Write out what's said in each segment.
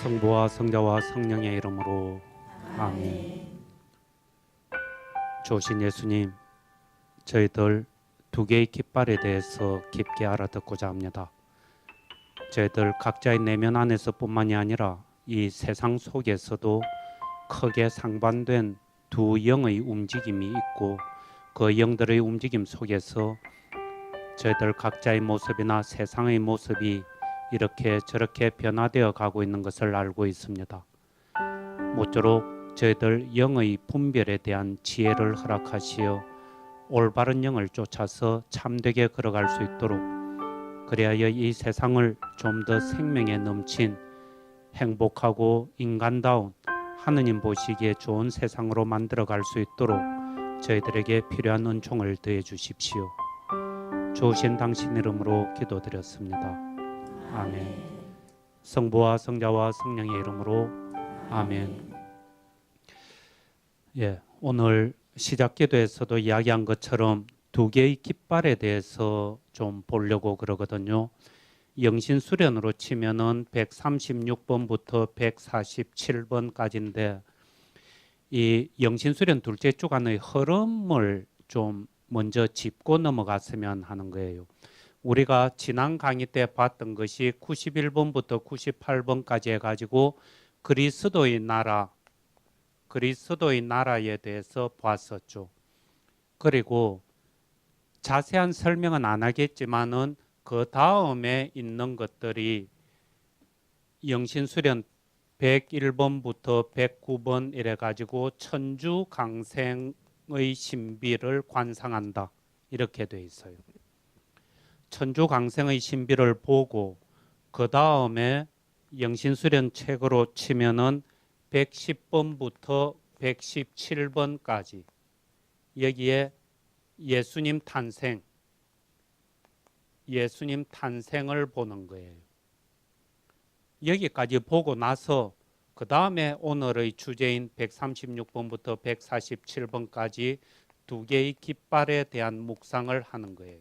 성부와 성자와 성령의 이름으로 아멘. 조신 예수님, 저희들 두 개의 깃발에 대해서 깊게 알아듣고자 합니다. 저희들 각자의 내면 안에서 뿐만이 아니라 이 세상 속에서도 크게 상반된 두 영의 움직임이 있고, 그 영들의 움직임 속에서 저희들 각자의 모습이나 세상의 모습이 이렇게 저렇게 변화되어 가고 있는 것을 알고 있습니다. 모쪼록 저희들 영의 분별에 대한 지혜를 허락하시어 올바른 영을 쫓아서 참되게 걸어갈 수 있도록, 그리하여 이 세상을 좀 더 생명에 넘친 행복하고 인간다운 하느님 보시기에 좋은 세상으로 만들어갈 수 있도록 저희들에게 필요한 은총을 더해 주십시오. 좋으신 당신 이름으로 기도드렸습니다. 아멘. 성부와 성자와 성령의 이름으로 아멘. 오늘 시작 기도에서도 이야기한 것처럼 두 개의 깃발에 대해서 좀 보려고 그러거든요. 영신 수련으로 치면은 136번부터 147번까지인데, 이 영신 수련 둘째 주간의 흐름을 좀 먼저 짚고 넘어갔으면 하는 거예요. 우리가 지난 강의 때 봤던 것이 91번부터 98번까지 해가지고 그리스도의 나라에 대해서 봤었죠. 그리고 자세한 설명은 안 하겠지만은 그 다음에 있는 것들이 영신수련 101번부터 109번 이래가지고 천주강생의 신비를 관상한다, 이렇게 돼 있어요. 천주강생의 신비를 보고 그 다음에 영신수련 책으로 치면은 110번부터 117번까지 여기에 예수님 탄생을 보는 거예요. 여기까지 보고 나서 그 다음에 오늘의 주제인 136번부터 147번까지 두 개의 깃발에 대한 묵상을 하는 거예요.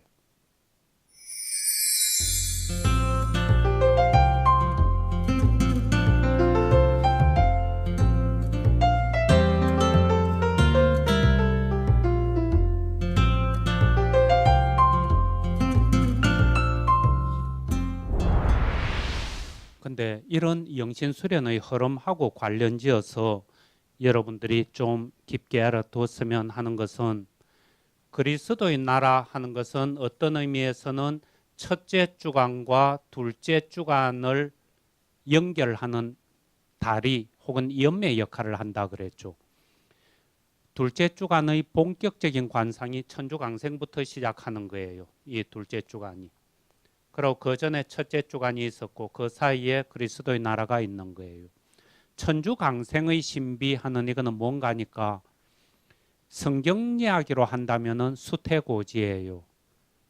근데 이런 영신수련의 흐름하고 관련지어서 여러분들이 좀 깊게 알아두었으면 하는 것은, 그리스도의 나라 하는 것은 어떤 의미에서는 첫째 주간과 둘째 주간을 연결하는 다리 혹은 연매 역할을 한다 그랬죠. 둘째 주간의 본격적인 관상이 천주강생부터 시작하는 거예요. 이 둘째 주간이. 그리고 그 전에 첫째 주간이 있었고 그 사이에 그리스도의 나라가 있는 거예요. 천주강생의 신비하는 이거는 뭔가니까 성경 이야기로 한다면은 수태고지예요.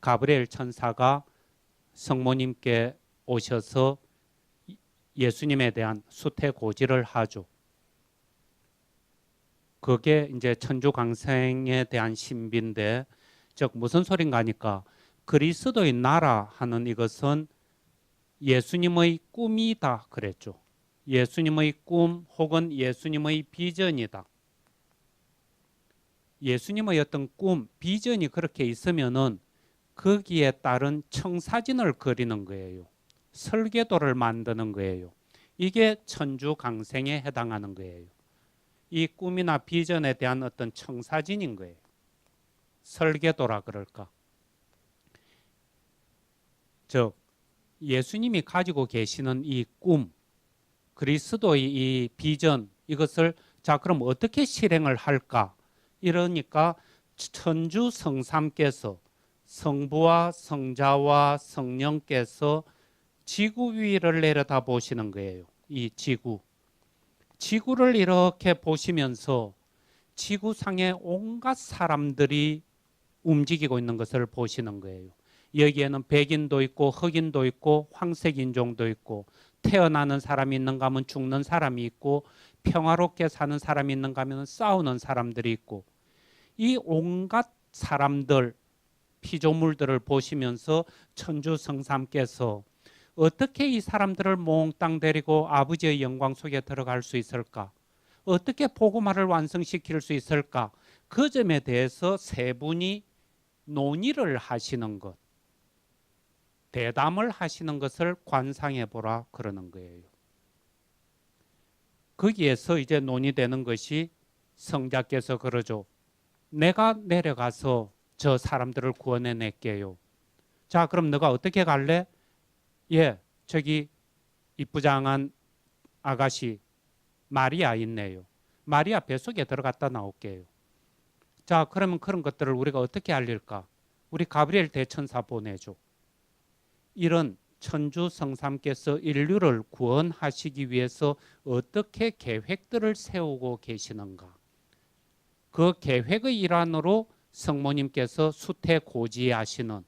가브리엘 천사가 성모님께 오셔서 예수님에 대한 수태고지를 하죠. 그게 이제 천주강생에 대한 신비인데, 즉 무슨 소린가 하니까 그리스도의 나라 하는 이것은 예수님의 꿈이다 그랬죠. 예수님의 꿈 혹은 예수님의 비전이다. 예수님의 어떤 꿈, 비전이 그렇게 있으면은 거기에 따른 청사진을 그리는 거예요. 설계도를 만드는 거예요. 이게 천주강생에 해당하는 거예요. 이 꿈이나 비전에 대한 어떤 청사진인 거예요. 설계도라 그럴까. 즉 예수님이 가지고 계시는 이 꿈, 그리스도의 이 비전, 이것을 자 그럼 어떻게 실행을 할까? 이러니까 천주 성삼께서, 성부와 성자와 성령께서 지구 위를 내려다 보시는 거예요. 이 지구를 이렇게 보시면서 지구상의 온갖 사람들이 움직이고 있는 것을 보시는 거예요. 여기에는 백인도 있고 흑인도 있고 황색인종도 있고, 태어나는 사람이 있는가 하면 죽는 사람이 있고, 평화롭게 사는 사람이 있는가 하면 싸우는 사람들이 있고, 이 온갖 사람들, 피조물들을 보시면서 천주성삼께서 어떻게 이 사람들을 몽땅 데리고 아버지의 영광 속에 들어갈 수 있을까? 어떻게 복음화를 완성시킬 수 있을까? 그 점에 대해서 세 분이 논의를 하시는 것, 대담을 하시는 것을 관상해 보라 그러는 거예요. 거기에서 이제 논의되는 것이 성자께서 그러죠. 내가 내려가서 저 사람들을 구원해 낼게요. 자, 그럼 너가 어떻게 갈래? 예, 저기 이쁘장한 아가씨 마리아 있네요. 마리아 뱃속에 들어갔다 나올게요. 자, 그러면 그런 것들을 우리가 어떻게 알릴까? 우리 가브리엘 대천사 보내죠. 이런 천주 성삼께서 인류를 구원하시기 위해서 어떻게 계획들을 세우고 계시는가? 그 계획의 일환으로 성모님께서 수태고지하시는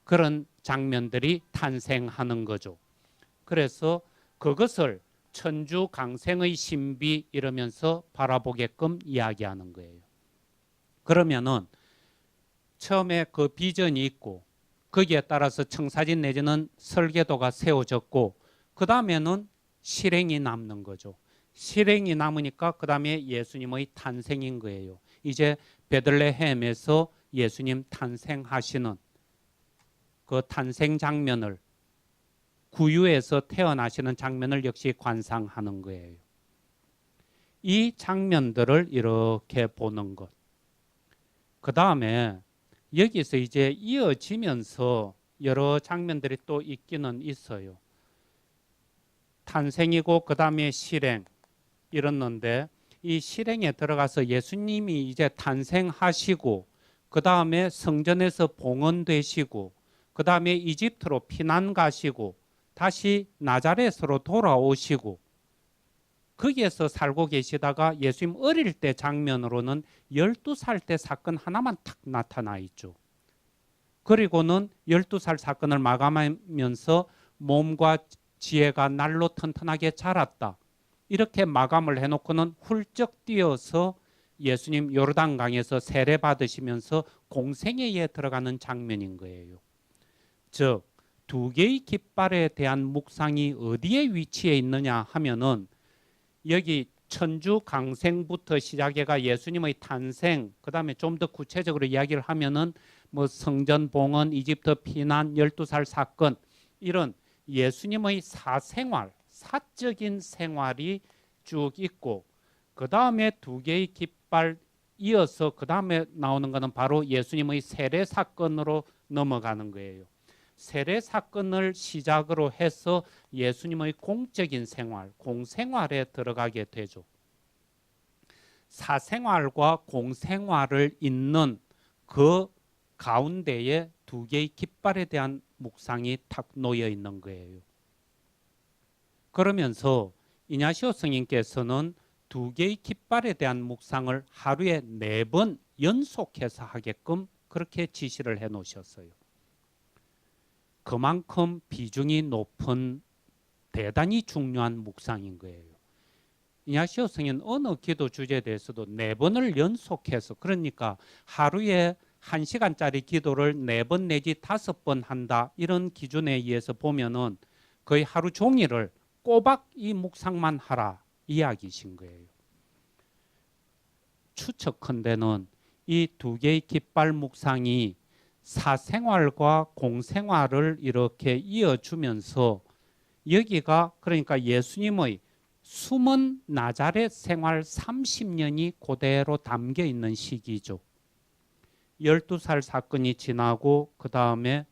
그런 장면들이 탄생하는 거죠. 그래서 그것을 천주 강생의 신비 이러면서 바라보게끔 이야기하는 거예요. 그러면은 처음에 그 비전이 있고 거기에 따라서 청사진 내지는 설계도가 세워졌고 그 다음에는 실행이 남는 거죠. 실행이 남으니까 그 다음에 예수님의 탄생인 거예요. 이제 베들레헴에서 예수님 탄생하시는 그 탄생 장면을 구유에서 태어나시는 장면을 역시 관상하는 거예요. 이 장면들을 이렇게 보는 것. 그 다음에 여기서 이제 이어지면서 여러 장면들이 또 있기는 있어요. 탄생이고 그 다음에 실행 이랬는데 이 실행에 들어가서 예수님이 이제 탄생하시고 그 다음에 성전에서 봉헌되시고 그 다음에 이집트로 피난 가시고 다시 나자렛으로 돌아오시고 거기에서 살고 계시다가 예수님 어릴 때 장면으로는 12살 때 사건 하나만 탁 나타나 있죠. 그리고는 12살 사건을 마감하면서 몸과 지혜가 날로 튼튼하게 자랐다. 이렇게 마감을 해놓고는 훌쩍 뛰어서 예수님 요르단강에서 세례 받으시면서 공생애에 들어가는 장면인 거예요. 즉, 두 개의 깃발에 대한 묵상이 어디에 위치해 있느냐 하면은 여기 천주 강생부터 시작해가 예수님의 탄생, 그 다음에 좀 더 구체적으로 이야기를 하면은 뭐 성전 봉헌, 이집트 피난, 12살 사건 이런 예수님의 사생활, 사적인 생활이 쭉 있고 그 다음에 두 개의 깃발 이어서 그 다음에 나오는 것은 바로 예수님의 세례 사건으로 넘어가는 거예요. 세례 사건을 시작으로 해서 예수님의 공적인 생활, 공생활에 들어가게 되죠. 사생활과 공생활을 잇는 그 가운데에 두 개의 깃발에 대한 묵상이 탁 놓여 있는 거예요. 그러면서 이냐시오 스님께서는 두 개의 깃발에 대한 묵상을 하루에 4번 연속해서 하게끔 그렇게 지시를 해 놓으셨어요. 그만큼 비중이 높은 대단히 중요한 묵상인 거예요. 이냐시오 스님은 어느 기도 주제에 대해서도 4번을 연속해서, 그러니까 하루에 1시간짜리 기도를 4번 내지 5번 한다, 이런 기준에 의해서 보면은 거의 하루 종일을 꼬박 이 묵상만 하라 이야기신 거예요. 추측컨대는 이 두 개의 깃발 묵상이 사생활과 공생활을 이렇게 이어주면서 여기가 그러니까 예수님의 숨은 나자렛 생활 30년이 그대로 담겨 있는 시기죠. 12살 사건이 지나고 그 다음에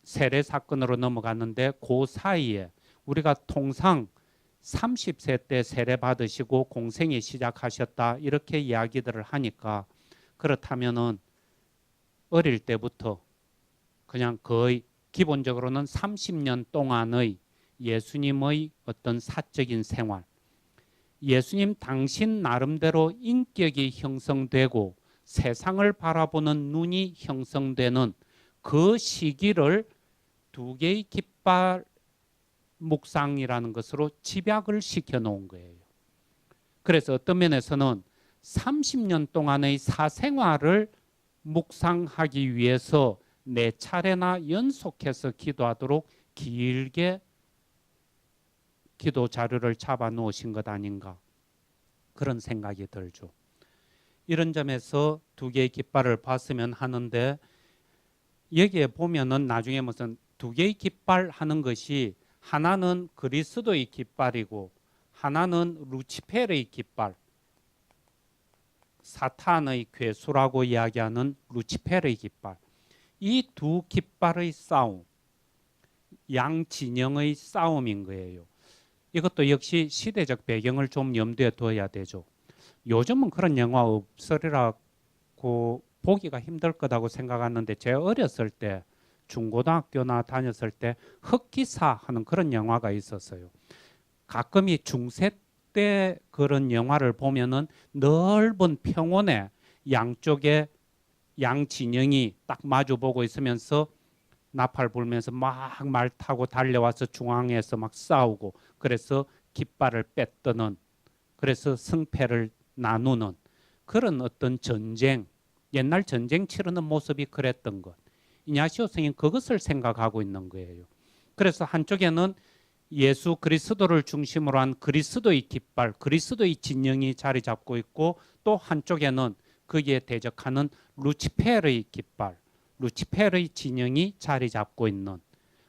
세례 사건으로 넘어갔는데 그 사이에 우리가 통상 30세 때 세례 받으시고 공생이 시작하셨다 이렇게 이야기들을 하니까, 그렇다면은 어릴 때부터 그냥 거의 기본적으로는 30년 동안의 예수님의 어떤 사적인 생활, 예수님 당신 나름대로 인격이 형성되고 세상을 바라보는 눈이 형성되는 그 시기를 두 개의 깃발 묵상이라는 것으로 집약을 시켜 놓은 거예요. 그래서 어떤 면에서는 30년 동안의 사생활을 묵상하기 위해서 4차례나 연속해서 기도하도록 길게 기도 자료를 잡아 놓으신 것 아닌가 그런 생각이 들죠. 이런 점에서 두 개의 깃발을 봤으면 하는데 여기에 보면은 나중에 무슨 두 개의 깃발 하는 것이 하나는 그리스도의 깃발이고 하나는 루치페르의 깃발, 사탄의 괴수라고 이야기하는 루치페르의 깃발. 이 두 깃발의 싸움, 양 진영의 싸움인 거예요. 이것도 역시 시대적 배경을 좀 염두에 둬야 되죠. 요즘은 그런 영화 없으리라고 보기가 힘들 거라고 생각하는데 제 어렸을 때 중고등학교나 다녔을 때 흑기사 하는 그런 영화가 있었어요. 가끔 이 중세 때 그런 영화를 보면은 넓은 평원에 양쪽에 양 진영이 딱 마주보고 있으면서 나팔 불면서 막 말 타고 달려와서 중앙에서 막 싸우고 그래서 깃발을 빼뜨는 그래서 승패를 나누는 그런 어떤 전쟁 옛날 전쟁 치르는 모습이 그랬던 것. 이냐시오 스님 그것을 생각하고 있는 거예요. 그래서 한쪽에는 예수 그리스도를 중심으로 한 그리스도의 깃발, 그리스도의 진영이 자리 잡고 있고 또 한쪽에는 거기에 대적하는 루치페르의 깃발, 루치페르의 진영이 자리 잡고 있는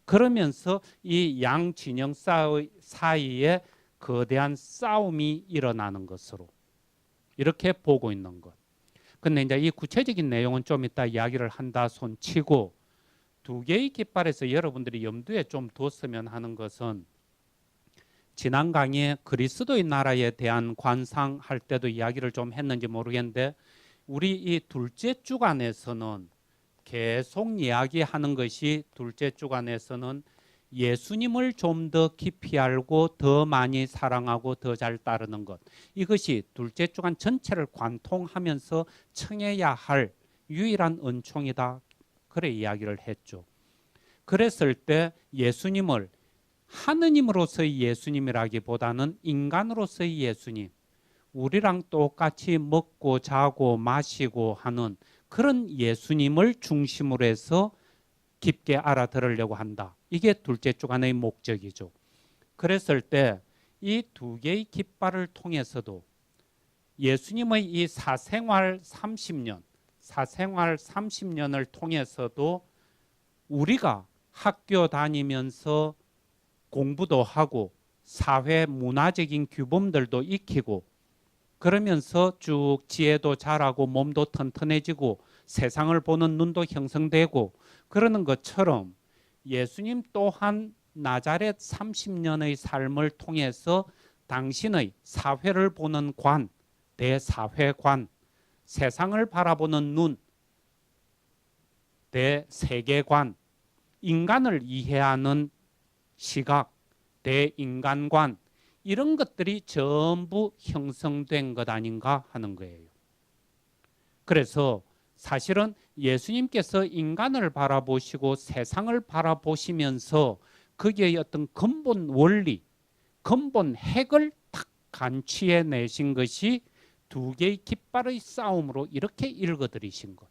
그러면서 이 양 진영 사이에 거대한 싸움이 일어나는 것으로 이렇게 보고 있는 것. 근데 이제 이 구체적인 내용은 좀 이따 이야기를 한다 손치고 두 개의 깃발에서 여러분들이 염두에 좀 뒀으면 하는 것은 지난 강의에 그리스도의 나라에 대한 관상할 때도 이야기를 좀 했는지 모르겠는데 우리 이 둘째 주간에서는 계속 이야기하는 것이 둘째 주간에서는 예수님을 좀 더 깊이 알고 더 많이 사랑하고 더 잘 따르는 것. 이것이 둘째 주간 전체를 관통하면서 청해야 할 유일한 은총이다. 그래 이야기를 했죠. 그랬을 때 예수님을 하느님으로서의 예수님이라기보다는 인간으로서의 예수님, 우리랑 똑같이 먹고 자고 마시고 하는 그런 예수님을 중심으로 해서 깊게 알아들으려고 한다. 이게 둘째 주간의 목적이죠. 그랬을 때 이 두 개의 깃발을 통해서도 예수님의 이 사생활 30년을 통해서도 우리가 학교 다니면서 공부도 하고 사회 문화적인 규범들도 익히고 그러면서 쭉 지혜도 자라고 몸도 튼튼해지고 세상을 보는 눈도 형성되고 그러는 것처럼 예수님 또한 나자렛 30년의 삶을 통해서 당신의 사회를 보는 관, 대사회관, 세상을 바라보는 눈, 대세계관, 인간을 이해하는 시각, 대인간관 이런 것들이 전부 형성된 것 아닌가 하는 거예요. 그래서 사실은 예수님께서 인간을 바라보시고 세상을 바라보시면서 거기에 어떤 근본 원리, 근본 핵을 탁 간취해 내신 것이 두 개의 깃발의 싸움으로 이렇게 읽어드리신 것.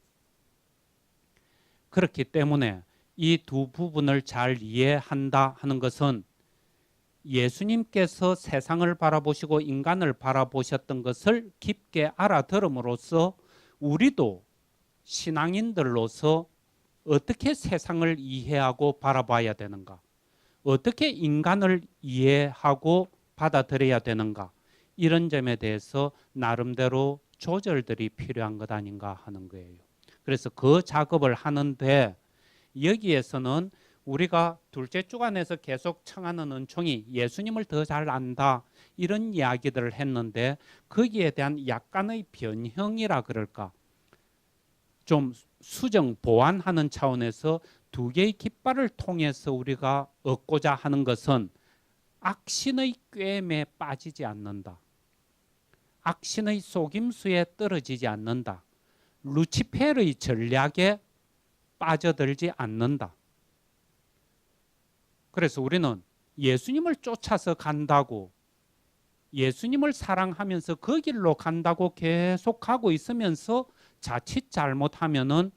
그렇기 때문에 이 두 부분을 잘 이해한다 하는 것은 예수님께서 세상을 바라보시고 인간을 바라보셨던 것을 깊게 알아들음으로써 우리도 신앙인들로서 어떻게 세상을 이해하고 바라봐야 되는가, 어떻게 인간을 이해하고 받아들여야 되는가 이런 점에 대해서 나름대로 조절들이 필요한 것 아닌가 하는 거예요. 그래서 그 작업을 하는데 여기에서는 우리가 둘째 주간에서 계속 청하는 은총이 예수님을 더 잘 안다 이런 이야기들을 했는데 거기에 대한 약간의 변형이라 그럴까 좀 수정 보완하는 차원에서 두 개의 깃발을 통해서 우리가 얻고자 하는 것은 악신의 꾀임에 빠지지 않는다. 악신의 속임수에 떨어지지 않는다. 루치페르의 전략에 빠져들지 않는다. 그래서 우리는 예수님을 쫓아서 간다고 예수님을 사랑하면서 그 길로 간다고 계속 가고 있으면서 자칫 잘못하면은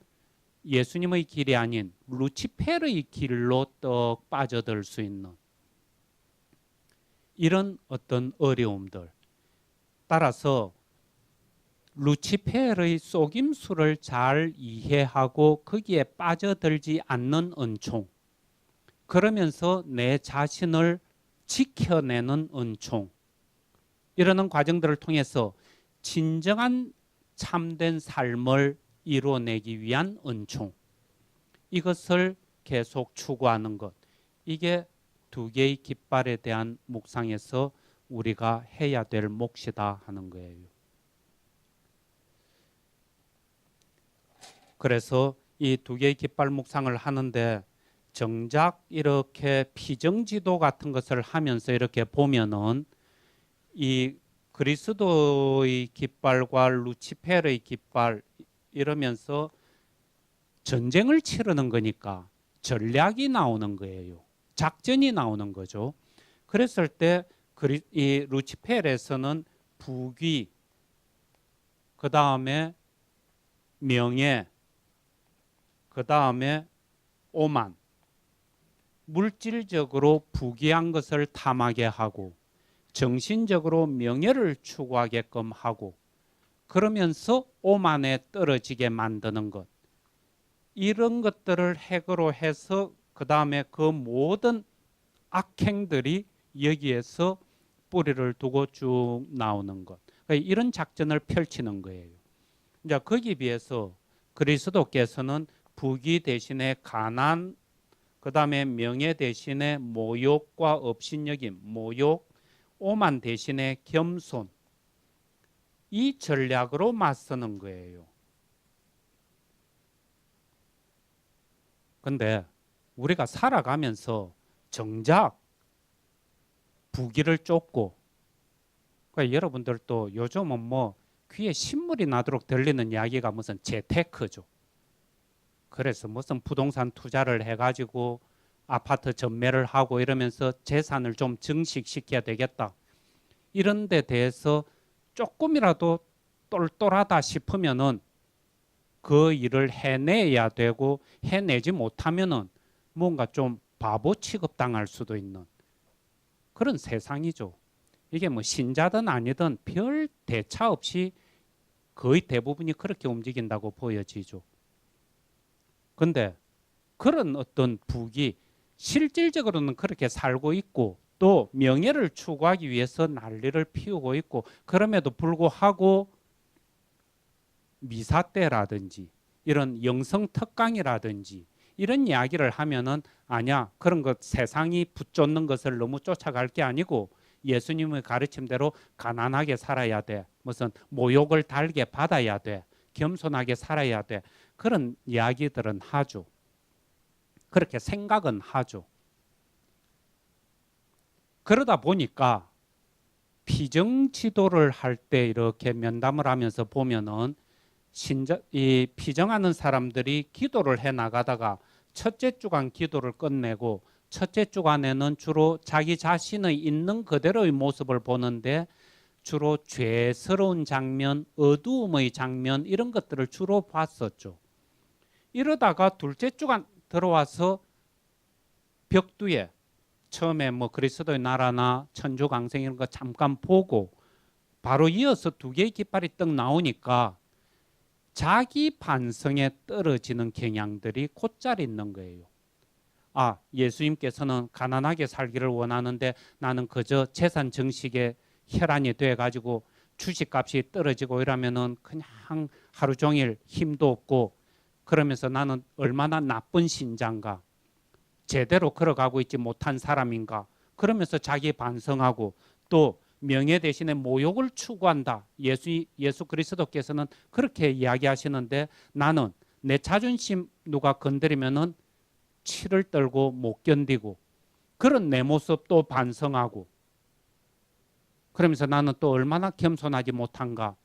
예수님의 길이 아닌 루치페르의 길로 떡 빠져들 수 있는 이런 어떤 어려움들. 따라서 루치페르의 속임수를 잘 이해하고 거기에 빠져들지 않는 은총, 그러면서 내 자신을 지켜내는 은총, 이러는 과정들을 통해서 진정한 참된 삶을 이루어내기 위한 은총, 이것을 계속 추구하는 것, 이게 두 개의 깃발에 대한 묵상에서 우리가 해야 될 몫이다 하는 거예요. 그래서 이 두 개의 깃발 묵상을 하는데 정작 이렇게 피정지도 같은 것을 하면서 이렇게 보면은 이 그리스도의 깃발과 루치페르의 깃발 이러면서 전쟁을 치르는 거니까 전략이 나오는 거예요. 작전이 나오는 거죠. 그랬을 때 이 루치페르에서는 부귀, 그 다음에 명예, 그 다음에 오만, 물질적으로 부귀한 것을 탐하게 하고 정신적으로 명예를 추구하게끔 하고 그러면서 오만에 떨어지게 만드는 것, 이런 것들을 핵으로 해서 그 다음에 그 모든 악행들이 여기에서 뿌리를 두고 쭉 나오는 것, 그러니까 이런 작전을 펼치는 거예요. 이제 거기에 비해서 그리스도께서는 부귀 대신에 가난, 그 다음에 명예 대신에 모욕과 업신여김, 모욕, 오만 대신에 겸손, 이 전략으로 맞서는 거예요. 근데 우리가 살아가면서 정작 부귀를 쫓고, 그러니까 여러분들도 요즘은 뭐 귀에 신물이 나도록 들리는 이야기가 무슨 재테크죠. 그래서 무슨 부동산 투자를 해가지고 아파트 전매를 하고 이러면서 재산을 좀 증식시켜야 되겠다, 이런 데 대해서 조금이라도 똘똘하다 싶으면은 그 일을 해내야 되고, 해내지 못하면은 뭔가 좀 바보 취급당할 수도 있는 그런 세상이죠. 이게 뭐 신자든 아니든 별 대차 없이 거의 대부분이 그렇게 움직인다고 보여지죠. 근데 그런 어떤 부귀, 실질적으로는 그렇게 살고 있고 또 명예를 추구하기 위해서 난리를 피우고 있고, 그럼에도 불구하고 미사대라든지 이런 영성 특강이라든지 이런 이야기를 하면은 아니야, 그런 것 세상이 붙쫓는 것을 너무 쫓아갈 게 아니고 예수님의 가르침대로 가난하게 살아야 돼, 무슨 모욕을 달게 받아야 돼, 겸손하게 살아야 돼, 그런 이야기들은 하죠. 그렇게 생각은 하죠. 그러다 보니까 피정 지도를 할 때 이렇게 면담을 하면서 보면은 이 피정하는 사람들이 기도를 해 나가다가 첫째 주간 기도를 끝내고 첫째 주간에는 주로 자기 자신의 있는 그대로의 모습을 보는데 주로 죄스러운 장면, 어두움의 장면, 이런 것들을 주로 봤었죠. 이러다가 둘째 주간 들어와서 벽두에 처음에 뭐 그리스도의 나라나 천주강생 이런 거 잠깐 보고 바로 이어서 두 개의 깃발이 떡 나오니까 자기 반성에 떨어지는 경향들이 곧잘 있는 거예요. 아, 예수님께서는 가난하게 살기를 원하는데 나는 그저 재산 증식에 혈안이 돼가지고 주식값이 떨어지고 이러면은 그냥 하루 종일 힘도 없고, 그러면서 나는 얼마나 나쁜 신자인가, 제대로 걸어가고 있지 못한 사람인가, 그러면서 자기 반성하고 또 명예 대신에 모욕을 추구한다. 예수 그리스도께서는 그렇게 이야기하시는데 나는 내 자존심 누가 건드리면은 치를 떨고 못 견디고, 그런 내 모습 또 반성하고, 그러면서 나는 또 얼마나 겸손하지 못한가,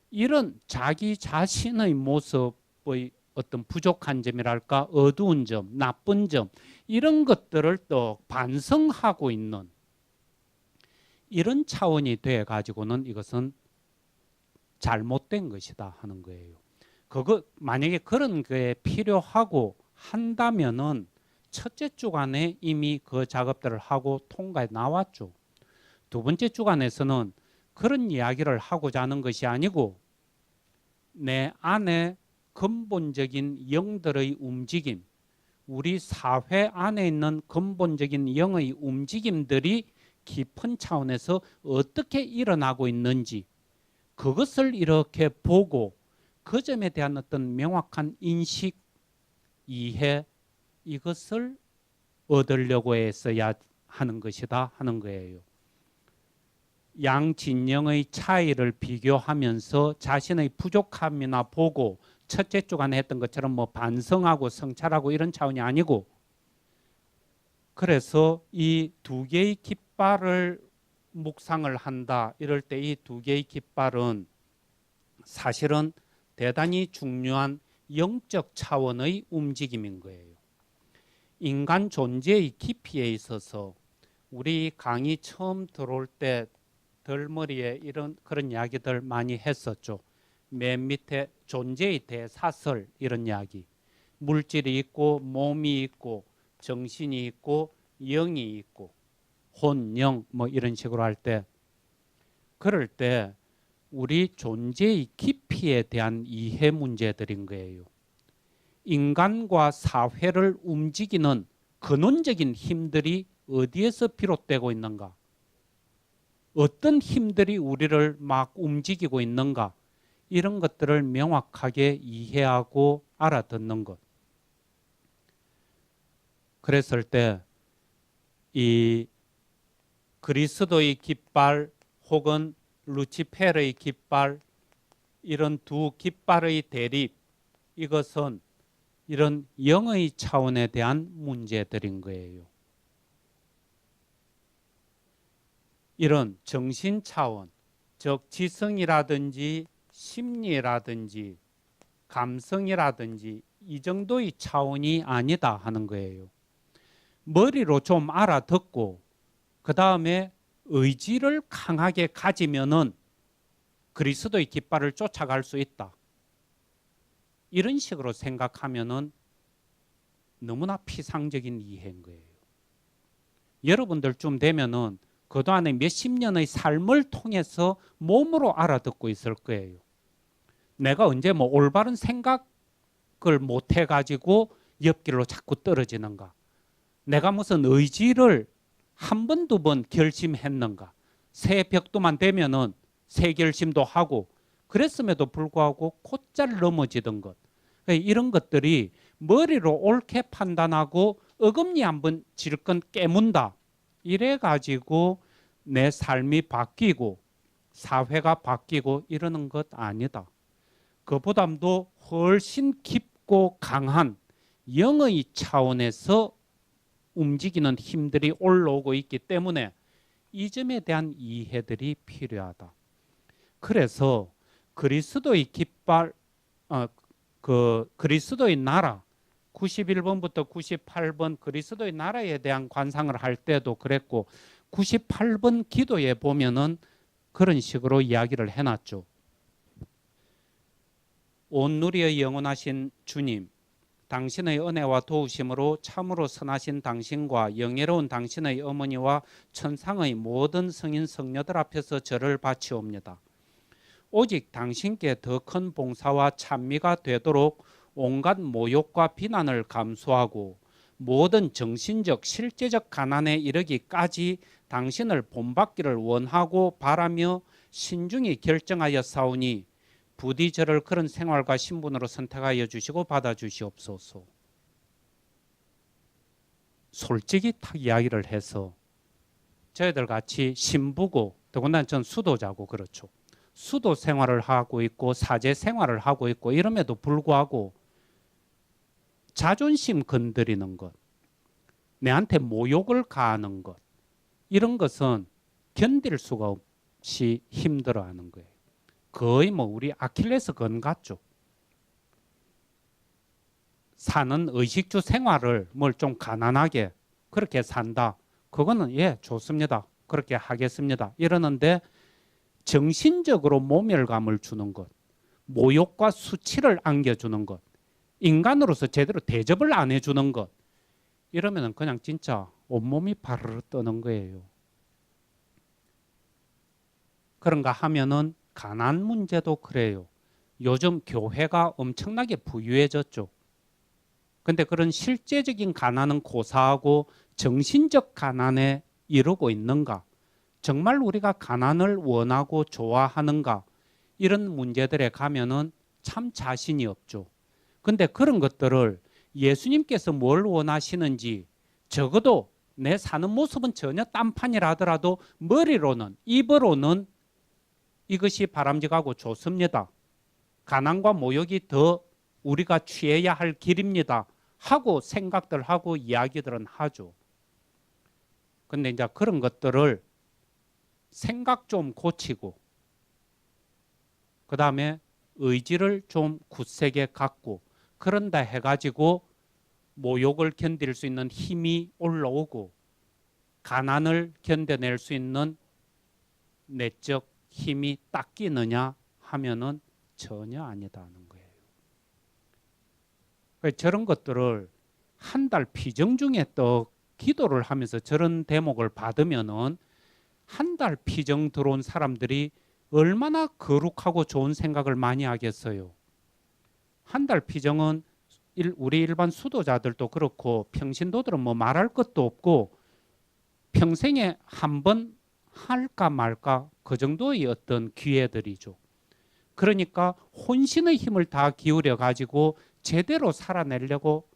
이런 자기 자신의 모습의 어떤 부족한 점이랄까, 어두운 점, 나쁜 점, 이런 것들을 또 반성하고 있는 이런 차원이 돼 가지고는 이것은 잘못된 것이다 하는 거예요. 그거 만약에 그런 게 필요하고 한다면은 첫째 주간에 이미 그 작업들을 하고 통과해 나왔죠. 두 번째 주간에서는 그런 이야기를 하고자 하는 것이 아니고 내 안에 근본적인 영들의 움직임, 우리 사회 안에 있는 근본적인 영의 움직임들이 깊은 차원에서 어떻게 일어나고 있는지 그것을 이렇게 보고 그 점에 대한 어떤 명확한 인식, 이해 이것을 얻으려고 했어야 하는 것이다 하는 거예요. 양진영의 차이를 비교하면서 자신의 부족함이나 보고 첫째 주간에 했던 것처럼 뭐 반성하고 성찰하고 이런 차원이 아니고 그래서 이 두 개의 깃발을 묵상을 한다 이럴 때 이 두 개의 깃발은 사실은 대단히 중요한 영적 차원의 움직임인 거예요. 인간 존재의 깊이에 있어서 우리 강의 처음 들어올 때 덜머리에 이런 그런 이야기들 많이 했었죠. 맨 밑에 존재의 대사설 이런 이야기. 물질이 있고 몸이 있고 정신이 있고 영이 있고 혼, 영 뭐 이런 식으로 할 때 그럴 때 우리 존재의 깊이에 대한 이해 문제들인 거예요. 인간과 사회를 움직이는 근원적인 힘들이 어디에서 비롯되고 있는가? 어떤 힘들이 우리를 막 움직이고 있는가? 이런 것들을 명확하게 이해하고 알아듣는 것. 그랬을 때 이 그리스도의 깃발 혹은 루치페르의 깃발 이런 두 깃발의 대립 이것은 이런 영의 차원에 대한 문제들인 거예요. 이런 정신 차원, 즉 지성이라든지 심리라든지 감성이라든지 이 정도의 차원이 아니다 하는 거예요. 머리로 좀 알아듣고 그 다음에 의지를 강하게 가지면은 그리스도의 깃발을 쫓아갈 수 있다. 이런 식으로 생각하면은 너무나 피상적인 이해인 거예요. 여러분들쯤 되면은 그동안에 몇십 년의 삶을 통해서 몸으로 알아듣고 있을 거예요. 내가 언제 뭐 올바른 생각을 못 해가지고 옆길로 자꾸 떨어지는가? 내가 무슨 의지를 한 번, 두 번 결심했는가? 새 벽도만 되면은 새 결심도 하고 그랬음에도 불구하고 곧잘 넘어지던 것. 이런 것들이 머리로 옳게 판단하고 어금니 한번 질끈 깨문다. 이래가지고 내 삶이 바뀌고 사회가 바뀌고 이러는 것 아니다. 그보다도 훨씬 깊고 강한 영의 차원에서 움직이는 힘들이 올라오고 있기 때문에 이 점에 대한 이해들이 필요하다. 그래서 그리스도의 깃발, 그리스도의 나라 91번부터 98번 그리스도의 나라에 대한 관상을 할 때도 그랬고 98번 기도에 보면은 그런 식으로 이야기를 해놨죠. 온 누리의 영원하신 주님, 당신의 은혜와 도우심으로 참으로 선하신 당신과 영예로운 당신의 어머니와 천상의 모든 성인 성녀들 앞에서 절을 바치옵니다. 오직 당신께 더 큰 봉사와 찬미가 되도록 온갖 모욕과 비난을 감수하고 모든 정신적 실제적 가난에 이르기까지 당신을 본받기를 원하고 바라며 신중히 결정하여 싸우니 부디 저를 그런 생활과 신분으로 선택하여 주시고 받아주시옵소서. 솔직히 딱 이야기를 해서 저희들 같이 신부고 더군다나 전 수도자고 그렇죠. 수도 생활을 하고 있고 사제 생활을 하고 있고 이럼에도 불구하고 자존심 건드리는 것, 내한테 모욕을 가하는 것 이런 것은 견딜 수가 없이 힘들어하는 거예요. 거의 뭐 우리 아킬레스 건 같죠. 사는 의식주 생활을 뭘 좀 가난하게 그렇게 산다. 그거는 예 좋습니다. 그렇게 하겠습니다. 이러는데 정신적으로 모멸감을 주는 것, 모욕과 수치를 안겨주는 것, 인간으로서 제대로 대접을 안 해주는 것, 이러면 그냥 진짜 온몸이 바르르 떠는 거예요. 그런가 하면은 가난 문제도 그래요. 요즘 교회가 엄청나게 부유해졌죠. 근데 그런 실제적인 가난은 고사하고 정신적 가난에 이르고 있는가? 정말 우리가 가난을 원하고 좋아하는가? 이런 문제들에 가면은 참 자신이 없죠. 근데 그런 것들을 예수님께서 뭘 원하시는지 적어도 내 사는 모습은 전혀 딴판이라 하더라도 머리로는, 입으로는 이것이 바람직하고 좋습니다. 가난과 모욕이 더 우리가 취해야 할 길입니다. 하고 생각들 하고 이야기들은 하죠. 근데 이제 그런 것들을 생각 좀 고치고 그 다음에 의지를 좀 굳세게 갖고 그런다 해가지고 모욕을 견딜 수 있는 힘이 올라오고 가난을 견뎌낼 수 있는 내적 힘이 닦이느냐 하면은 전혀 아니다는 거예요. 저런 것들을 한 달 피정 중에 또 기도를 하면서 저런 대목을 받으면은 한 달 피정 들어온 사람들이 얼마나 거룩하고 좋은 생각을 많이 하겠어요. 한 달 피정은 우리 일반 수도자들도 그렇고 평신도들은 뭐 말할 것도 없고 평생에 한 번 할까 말까 그 정도의 어떤 기회들이죠. 그러니까 혼신의 힘을 다 기울여 가지고 제대로 살아내려고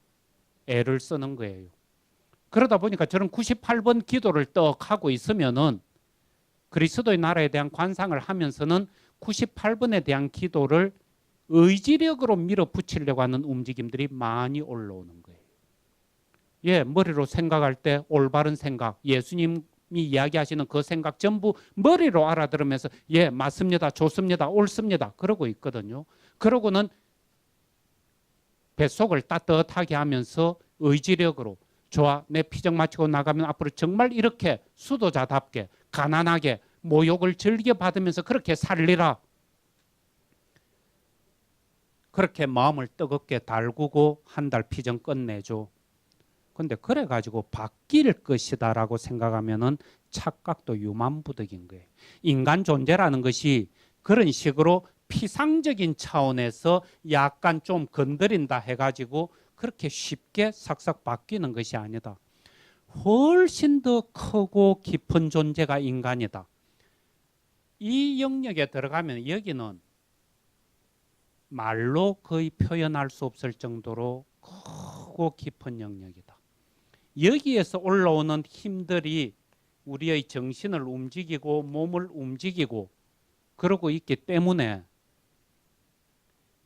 애를 쓰는 거예요. 그러다 보니까 저런 98번 기도를 떡 하고 있으면은 그리스도의 나라에 대한 관상을 하면서는 98번에 대한 기도를 의지력으로 밀어붙이려고 하는 움직임들이 많이 올라오는 거예요. 예, 머리로 생각할 때 올바른 생각, 예수님이 이야기하시는 그 생각 전부 머리로 알아들으면서 예, 맞습니다, 좋습니다, 옳습니다 그러고 있거든요. 그러고는 뱃속을 따뜻하게 하면서 의지력으로 좋아, 내 피정 마치고 나가면 앞으로 정말 이렇게 수도자답게 가난하게 모욕을 즐겨받으면서 그렇게 살리라. 그렇게 마음을 뜨겁게 달구고 한 달 피정 끝내죠. 근데 그래가지고 바뀔 것이다라고 생각하면은 착각도 유만부득인 거예요. 인간 존재라는 것이 그런 식으로 피상적인 차원에서 약간 좀 건드린다 해가지고 그렇게 쉽게 싹싹 바뀌는 것이 아니다. 훨씬 더 크고 깊은 존재가 인간이다. 이 영역에 들어가면 여기는 말로 거의 표현할 수 없을 정도로 크고 깊은 영역이다. 여기에서 올라오는 힘들이 우리의 정신을 움직이고 몸을 움직이고 그러고 있기 때문에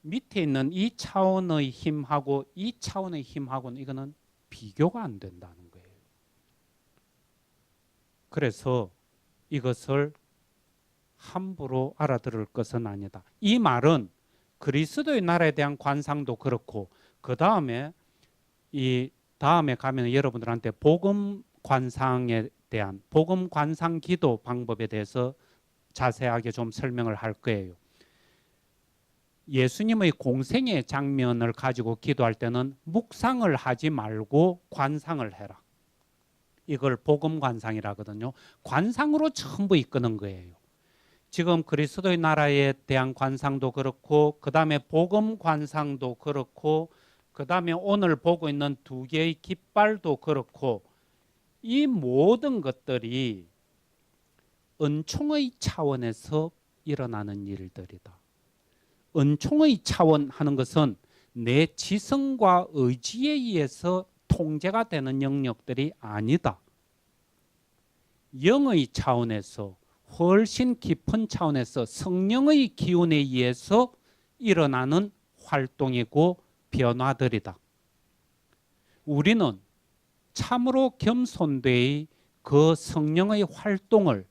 밑에 있는 이 차원의 힘하고 이 차원의 힘하고는 이거는 비교가 안 된다는 거예요. 그래서 이것을 함부로 알아들을 것은 아니다. 이 말은 그리스도의 나라에 대한 관상도 그렇고 그 다음에 이 다음에 가면 여러분들한테 복음 관상에 대한 복음 관상 기도 방법에 대해서 자세하게 좀 설명을 할 거예요. 예수님의 공생의 장면을 가지고 기도할 때는 묵상을 하지 말고 관상을 해라. 이걸 복음 관상이라 하거든요. 관상으로 전부 이끄는 거예요. 지금 그리스도의 나라에 대한 관상도 그렇고 그 다음에 복음 관상도 그렇고 그 다음에 오늘 보고 있는 두 개의 깃발도 그렇고 이 모든 것들이 은총의 차원에서 일어나는 일들이다. 은총의 차원 하는 것은 내 지성과 의지에 의해서 통제가 되는 영역들이 아니다. 영의 차원에서 훨씬 깊은 차원에서 성령의 기운에 의해서 일어나는 활동이고 변화들이다. 우리는 참으로 겸손되이 그 성령의 활동을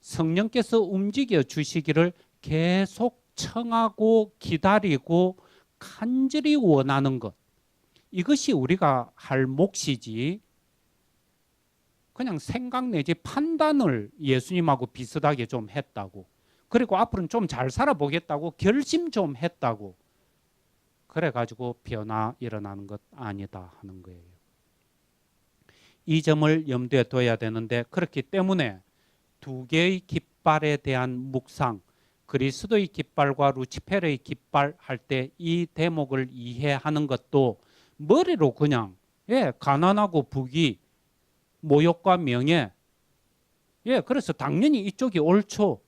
성령께서 움직여 주시기를 계속 청하고 기다리고 간절히 원하는 것, 이것이 우리가 할 몫이지 그냥 생각 내지 판단을 예수님하고 비슷하게 좀 했다고 그리고 앞으로는 좀 잘 살아보겠다고 결심 좀 했다고. 그래가지고 변화 일어나는 것 아니다 하는 거예요. 이 점을 염두에 둬야 되는데 그렇기 때문에 두 개의 깃발에 대한 묵상, 그리스도의 깃발과 루치페르의 깃발 할 때 이 대목을 이해하는 것도 머리로 그냥 가난하고 부귀, 모욕과 명예, 그래서 당연히 이쪽이 옳죠.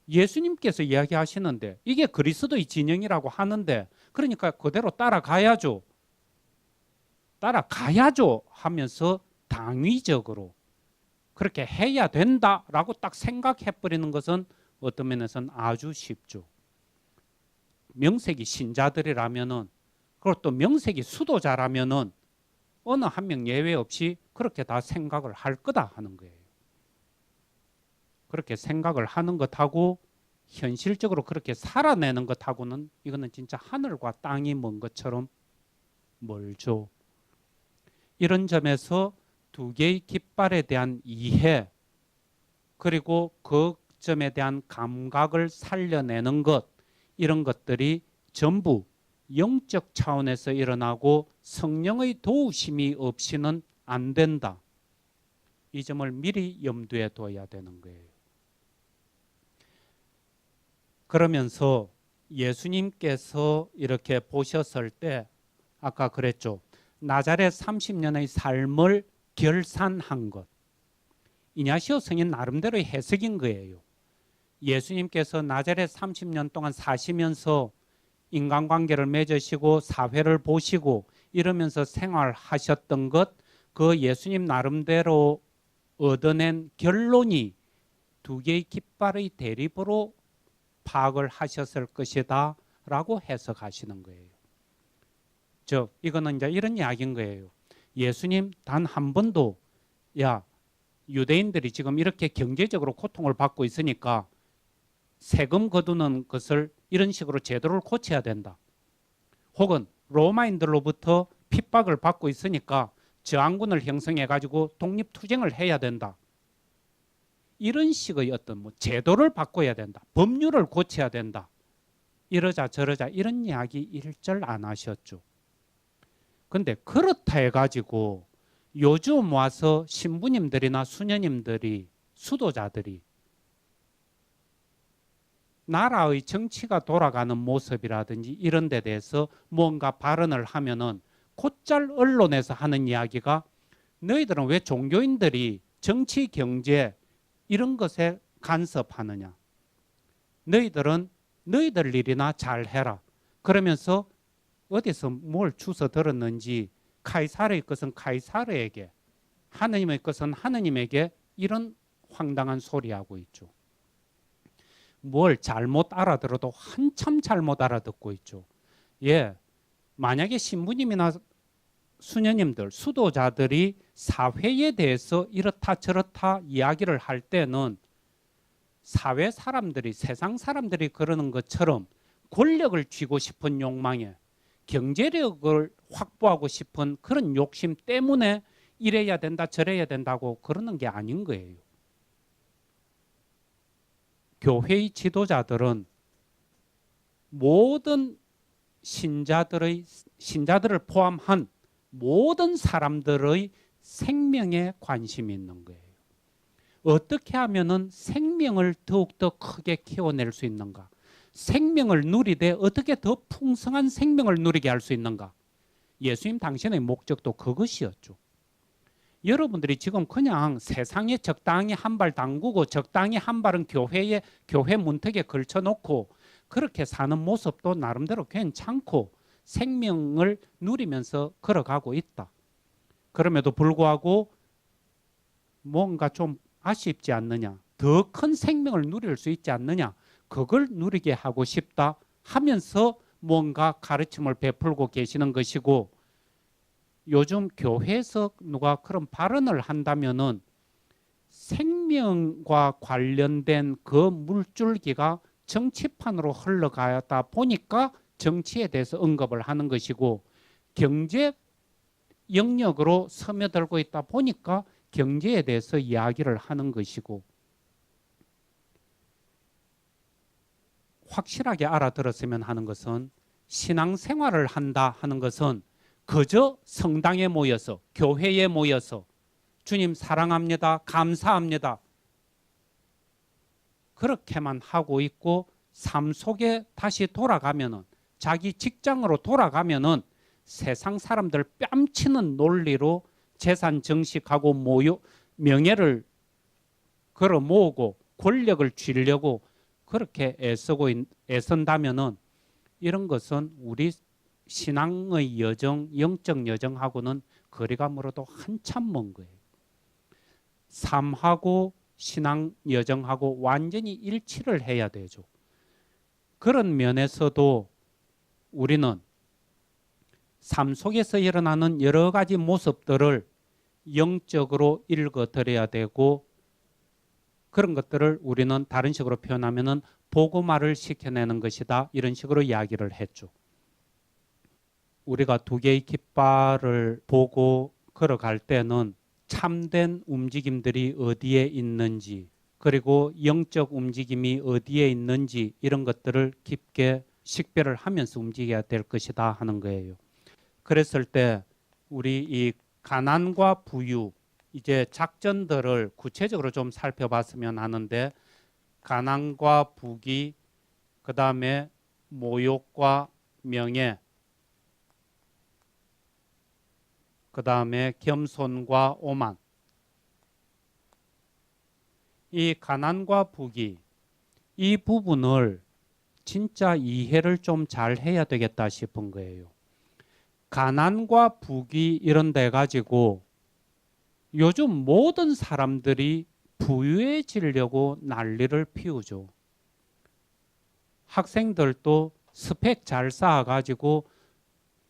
예수님께서 이야기하시는데 이게 그리스도의 진영이라고 하는데 그러니까 그대로 따라가야죠. 따라가야죠 하면서 당위적으로 그렇게 해야 된다라고 딱 생각해버리는 것은 어떤 면에서는 아주 쉽죠. 명색이 신자들이라면은 그리고 또 명색이 수도자라면은 어느 한 명 예외 없이 그렇게 다 생각을 할 거다 하는 거예요. 그렇게 생각을 하는 것하고 현실적으로 그렇게 살아내는 것하고는 이거는 진짜 하늘과 땅이 먼 것처럼 멀죠. 이런 점에서 두 개의 깃발에 대한 이해 그리고 그 점에 대한 감각을 살려내는 것 이런 것들이 전부 영적 차원에서 일어나고 성령의 도우심이 없이는 안 된다. 이 점을 미리 염두에 둬야 되는 거예요. 그러면서 예수님께서 이렇게 보셨을 때 아까 그랬죠. 나자렛 30년의 삶을 결산한 것. 이냐시오 성인 나름대로의 해석인 거예요. 예수님께서 나자렛 30년 동안 사시면서 인간관계를 맺으시고 사회를 보시고 이러면서 생활하셨던 것, 그 예수님 나름대로 얻어낸 결론이 두 개의 깃발의 대립으로 파악을 하셨을 것이다 라고 해석하시는 거예요. 즉 이거는 이제 이런 이야기인 거예요. 예수님 단 한 번도 유대인들이 지금 이렇게 경제적으로 고통을 받고 있으니까 세금 거두는 것을 이런 식으로 제도를 고쳐야 된다. 혹은 로마인들로부터 핍박을 받고 있으니까 저항군을 형성해 가지고 독립투쟁을 해야 된다. 이런 식의 어떤 제도를 바꿔야 된다. 법률을 고쳐야 된다. 이러자 저러자 이런 이야기 일절 안 하셨죠. 근데 그렇다 해가지고 요즘 와서 신부님들이나 수녀님들이 수도자들이 나라의 정치가 돌아가는 모습이라든지 이런 데 대해서 뭔가 발언을 하면은 곧잘 언론에서 하는 이야기가 너희들은 왜 종교인들이 정치, 경제 이런 것에 간섭하느냐. 너희들은 너희들 일이나 잘해라. 그러면서 어디서 뭘 주워 들었는지 카이사르의 것은 카이사르에게 하느님의 것은 하느님에게 이런 황당한 소리하고 있죠. 뭘 잘못 알아들어도 한참 잘못 알아듣고 있죠. 만약에 신부님이나 수녀님들, 수도자들이 사회에 대해서 이렇다 저렇다 이야기를 할 때는 사회 사람들이 세상 사람들이 그러는 것처럼 권력을 쥐고 싶은 욕망에 경제력을 확보하고 싶은 그런 욕심 때문에 이래야 된다 저래야 된다고 그러는 게 아닌 거예요. 교회의 지도자들은 모든 신자들을 포함한 모든 사람들의 생명에 관심이 있는 거예요. 어떻게 하면은 생명을 더욱더 크게 키워낼 수 있는가? 생명을 누리되 어떻게 더 풍성한 생명을 누리게 할 수 있는가? 예수님 당신의 목적도 그것이었죠. 여러분들이 지금 그냥 세상에 적당히 한 발 담그고 적당히 한 발은 교회 문턱에 걸쳐놓고 그렇게 사는 모습도 나름대로 괜찮고 생명을 누리면서 걸어가고 있다. 그럼에도 불구하고 뭔가 좀 아쉽지 않느냐, 더 큰 생명을 누릴 수 있지 않느냐, 그걸 누리게 하고 싶다 하면서 뭔가 가르침을 베풀고 계시는 것이고, 요즘 교회에서 누가 그런 발언을 한다면은 생명과 관련된 그 물줄기가 정치판으로 흘러가다 보니까 정치에 대해서 언급을 하는 것이고, 경제 영역으로 스며들고 있다 보니까 경제에 대해서 이야기를 하는 것이고, 확실하게 알아들었으면 하는 것은 신앙생활을 한다 하는 것은 그저 성당에 모여서 교회에 모여서 주님 사랑합니다. 감사합니다. 그렇게만 하고 있고 삶 속에 다시 돌아가면은 자기 직장으로 돌아가면은 세상 사람들 뺨치는 논리로 재산 정식하고 명예를 걸어 모으고 권력을 쥐려고 그렇게 애쓴다면은 이런 것은 우리 신앙의 여정, 영적 여정하고는 거리가 멀어도 한참 먼 거예요. 삶하고 신앙 여정하고 완전히 일치를 해야 되죠. 그런 면에서도 우리는 삶 속에서 일어나는 여러 가지 모습들을 영적으로 읽어드려야 되고 그런 것들을 우리는 다른 식으로 표현하면은 복음화를 시켜내는 것이다. 이런 식으로 이야기를 했죠. 우리가 두 개의 깃발을 보고 걸어갈 때는 참된 움직임들이 어디에 있는지 그리고 영적 움직임이 어디에 있는지 이런 것들을 깊게 식별을 하면서 움직여야 될 것이다 하는 거예요. 그랬을 때 우리 이 가난과 부유 이제 작전들을 구체적으로 좀 살펴봤으면 하는데 가난과 부귀 그 다음에 모욕과 명예 그 다음에 겸손과 오만 이 가난과 부귀 이 부분을 진짜 이해를 좀 잘 해야 되겠다 싶은 거예요. 가난과 부귀 이런 데 가지고 요즘 모든 사람들이 부유해지려고 난리를 피우죠. 학생들도 스펙 잘 쌓아가지고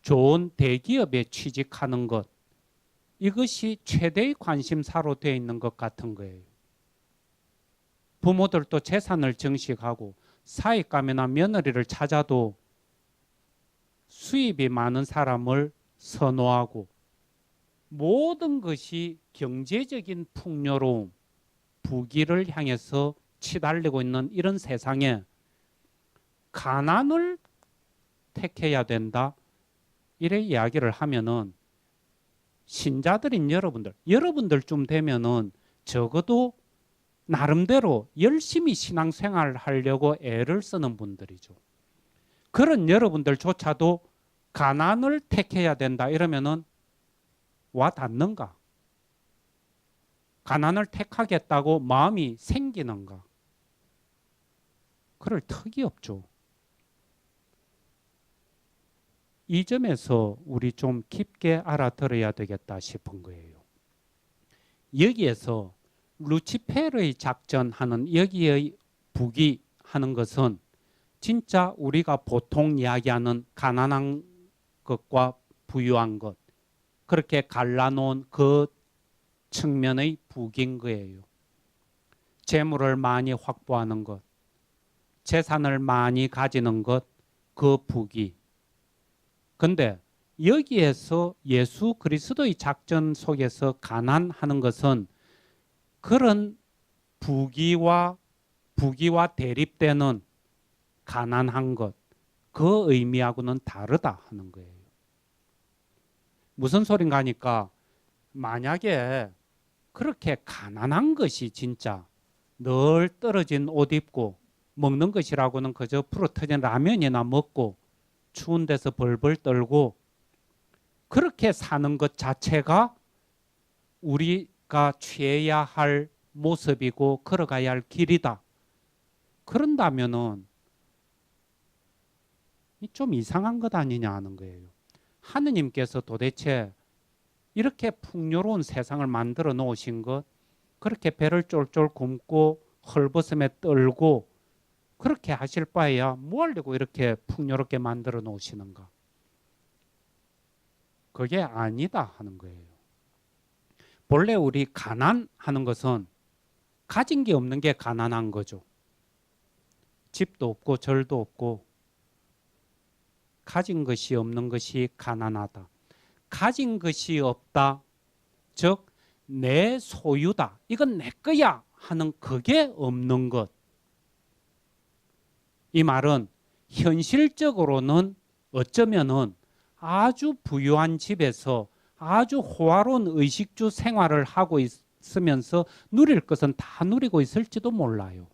좋은 대기업에 취직하는 것 이것이 최대의 관심사로 되어 있는 것 같은 거예요. 부모들도 재산을 증식하고 사익감이나 며느리를 찾아도 수입이 많은 사람을 선호하고 모든 것이 경제적인 풍요로움, 부귀를 향해서 치달리고 있는 이런 세상에 가난을 택해야 된다. 이래 이야기를 하면은 신자들인 여러분들쯤 되면은 적어도 나름대로 열심히 신앙생활을 하려고 애를 쓰는 분들이죠. 그런 여러분들조차도 가난을 택해야 된다 이러면은 와 닿는가? 가난을 택하겠다고 마음이 생기는가? 그럴 턱이 없죠. 이 점에서 우리 좀 깊게 알아들어야 되겠다 싶은 거예요. 여기에서 루치페르의 작전하는 여기의 부귀하는 것은 진짜 우리가 보통 이야기하는 가난한 것과 부유한 것 그렇게 갈라놓은 그 측면의 부귀인 거예요. 재물을 많이 확보하는 것, 재산을 많이 가지는 것, 그 부귀. 근데 여기에서 예수 그리스도의 작전 속에서 가난하는 것은 그런 부귀와 대립되는 가난한 것, 그 의미하고는 다르다 하는 거예요. 무슨 소린가 하니까 만약에 그렇게 가난한 것이 진짜 늘 떨어진 옷 입고 먹는 것이라고는 그저 풀어터진 라면이나 먹고 추운 데서 벌벌 떨고 그렇게 사는 것 자체가 우리가 취해야 할 모습이고 걸어가야 할 길이다. 그런다면은 좀 이상한 것 아니냐 하는 거예요. 하느님께서 도대체 이렇게 풍요로운 세상을 만들어 놓으신 것 그렇게 배를 쫄쫄 굶고 헐벗음에 떨고 그렇게 하실 바에야 뭐 하려고 이렇게 풍요롭게 만들어 놓으시는가? 그게 아니다 하는 거예요. 본래 우리 가난하는 것은 가진 게 없는 게 가난한 거죠. 집도 없고 절도 없고 가진 것이 없는 것이 가난하다. 가진 것이 없다. 즉 내 소유다. 이건 내 거야 하는 그게 없는 것. 이 말은 현실적으로는 어쩌면은 아주 부유한 집에서 아주 호화로운 의식주 생활을 하고 있으면서 누릴 것은 다 누리고 있을지도 몰라요.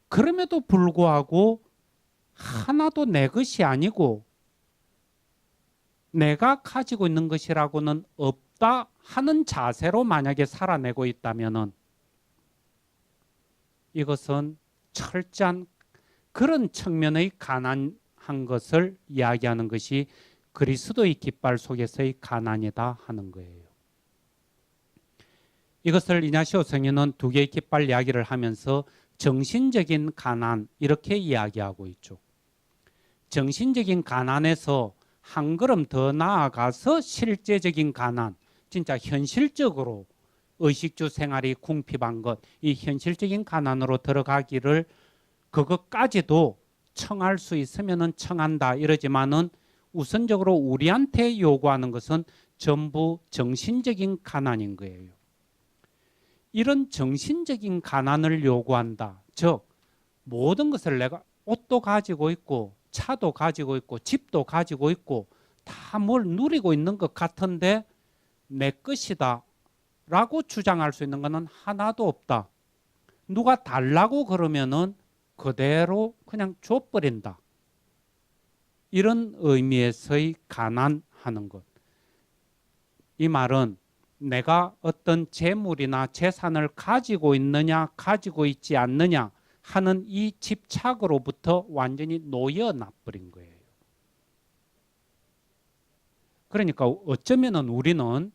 그럼에도 불구하고 하나도 내 것이 아니고 내가 가지고 있는 것이라고는 없다 하는 자세로 만약에 살아내고 있다면은 이것은 철저한 그런 측면의 가난한 것을 이야기하는 것이 그리스도의 깃발 속에서의 가난이다 하는 거예요. 이것을 이냐시오 성인은 두 개의 깃발 이야기를 하면서 정신적인 가난 이렇게 이야기하고 있죠. 정신적인 가난에서 한 걸음 더 나아가서 실제적인 가난, 진짜 현실적으로 의식주 생활이 궁핍한 것, 이 현실적인 가난으로 들어가기를 그것까지도 청할 수 있으면은 청한다 이러지만은 우선적으로 우리한테 요구하는 것은 전부 정신적인 가난인 거예요. 이런 정신적인 가난을 요구한다. 즉 모든 것을 내가 옷도 가지고 있고 차도 가지고 있고 집도 가지고 있고 다 뭘 누리고 있는 것 같은데 내 것이다 라고 주장할 수 있는 것은 하나도 없다. 누가 달라고 그러면은 그대로 그냥 줘버린다. 이런 의미에서의 가난하는 것. 이 말은 내가 어떤 재물이나 재산을 가지고 있느냐 가지고 있지 않느냐 하는 이 집착으로부터 완전히 놓여놔버린 거예요. 그러니까 어쩌면은 우리는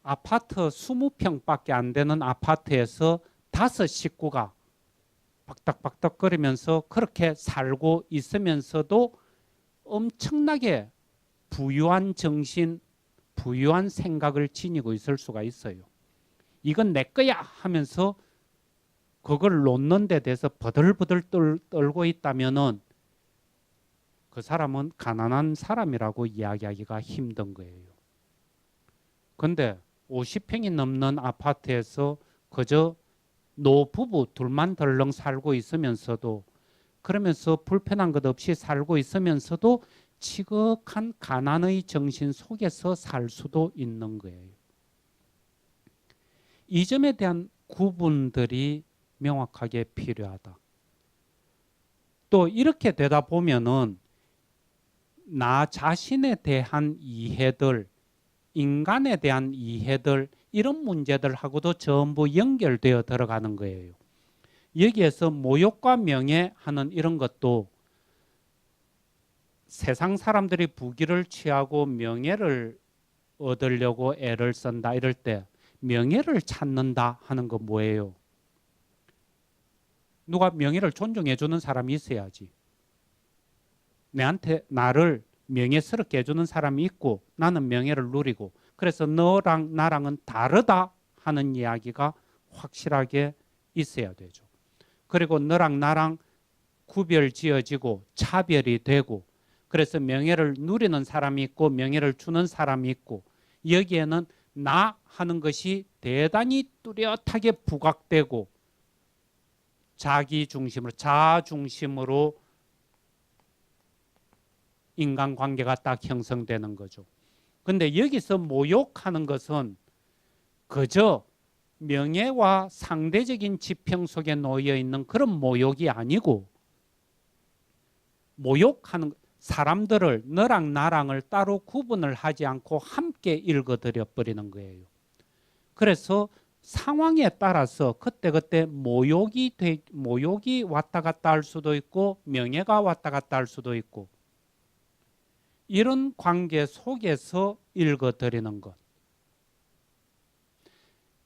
아파트 20평밖에 안 되는 아파트에서 5 식구가 박닥박닥거리면서 그렇게 살고 있으면서도 엄청나게 부유한 정신, 부유한 생각을 지니고 있을 수가 있어요. 이건 내 거야 하면서 그걸 놓는 데 대해서 버들버들 떨고 있다면은 그 사람은 가난한 사람이라고 이야기하기가 힘든 거예요. 그런데 50평이 넘는 아파트에서 그저 노부부 둘만 덜렁 살고 있으면서도 그러면서 불편한 것 없이 살고 있으면서도 지극한 가난의 정신 속에서 살 수도 있는 거예요. 이 점에 대한 구분들이 명확하게 필요하다. 또 이렇게 되다 보면은 나 자신에 대한 이해들, 인간에 대한 이해들 이런 문제들하고도 전부 연결되어 들어가는 거예요. 여기에서 모욕과 명예 하는 이런 것도 세상 사람들이 부귀를 취하고 명예를 얻으려고 애를 쓴다 이럴 때 명예를 찾는다 하는 거 뭐예요? 누가 명예를 존중해 주는 사람이 있어야지. 내한테 나를 명예스럽게 해주는 사람이 있고 나는 명예를 누리고 그래서 너랑 나랑은 다르다 하는 이야기가 확실하게 있어야 되죠. 그리고 너랑 나랑 구별 지어지고 차별이 되고 그래서 명예를 누리는 사람이 있고 명예를 주는 사람이 있고 여기에는 나 하는 것이 대단히 뚜렷하게 부각되고 자기 중심으로 자아 중심으로 인간관계가 딱 형성되는 거죠. 근데 여기서 모욕하는 것은 그저 명예와 상대적인 지평 속에 놓여 있는 그런 모욕이 아니고 모욕하는 사람들을 너랑 나랑을 따로 구분을 하지 않고 함께 읽어드려 버리는 거예요. 그래서 상황에 따라서 그때그때 모욕이 왔다 갔다 할 수도 있고 명예가 왔다 갔다 할 수도 있고 이런 관계 속에서 읽어드리는 것.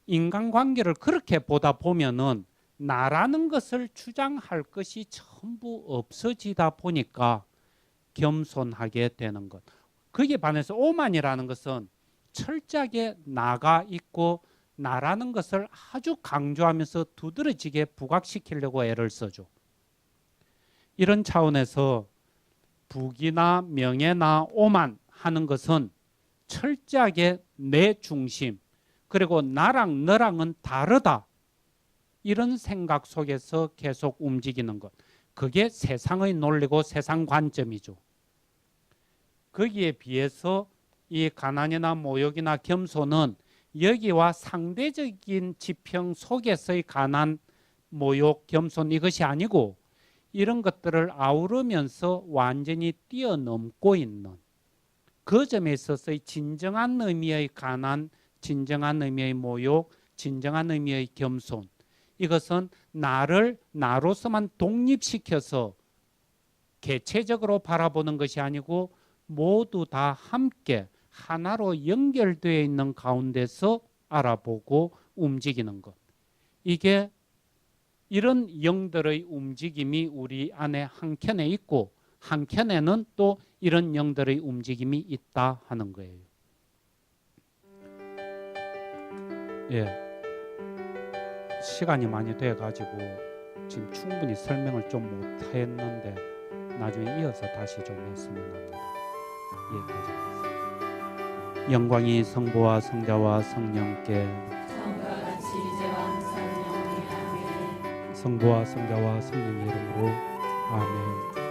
인간관계를 그렇게 보다 보면은 나라는 것을 주장할 것이 전부 없어지다 보니까 겸손하게 되는 것. 거기에 반해서 오만이라는 것은 철저하게 나가 있고 나라는 것을 아주 강조하면서 두드러지게 부각시키려고 애를 써죠. 이런 차원에서 부귀나 명예나 오만 하는 것은 철저하게 내 중심 그리고 나랑 너랑은 다르다. 이런 생각 속에서 계속 움직이는 것. 그게 세상의 논리고 세상 관점이죠. 거기에 비해서 이 가난이나 모욕이나 겸손은 여기와 상대적인 지평 속에서의 가난, 모욕, 겸손 이것이 아니고 이런 것들을 아우르면서 완전히 뛰어넘고 있는 그 점에 있어서의 진정한 의미의 가난, 진정한 의미의 모욕, 진정한 의미의 겸손 이것은 나를 나로서만 독립시켜서 개체적으로 바라보는 것이 아니고 모두 다 함께 하나로 연결되어 있는 가운데서 알아보고 움직이는 것. 이게 이런 영들의 움직임이 우리 안에 한켠에 있고 한켠에는 또 이런 영들의 움직임이 있다 하는 거예요. 예. 시간이 많이 돼가지고 지금 충분히 설명을 좀 못했는데 나중에 이어서 다시 좀 했으면 합니다. 여기까지 하겠습니다. 영광이 성부와 성자와 성령께 성같이 이제와 항상 영원히 아멘. 성부와 성자와 성령의 이름으로 아멘.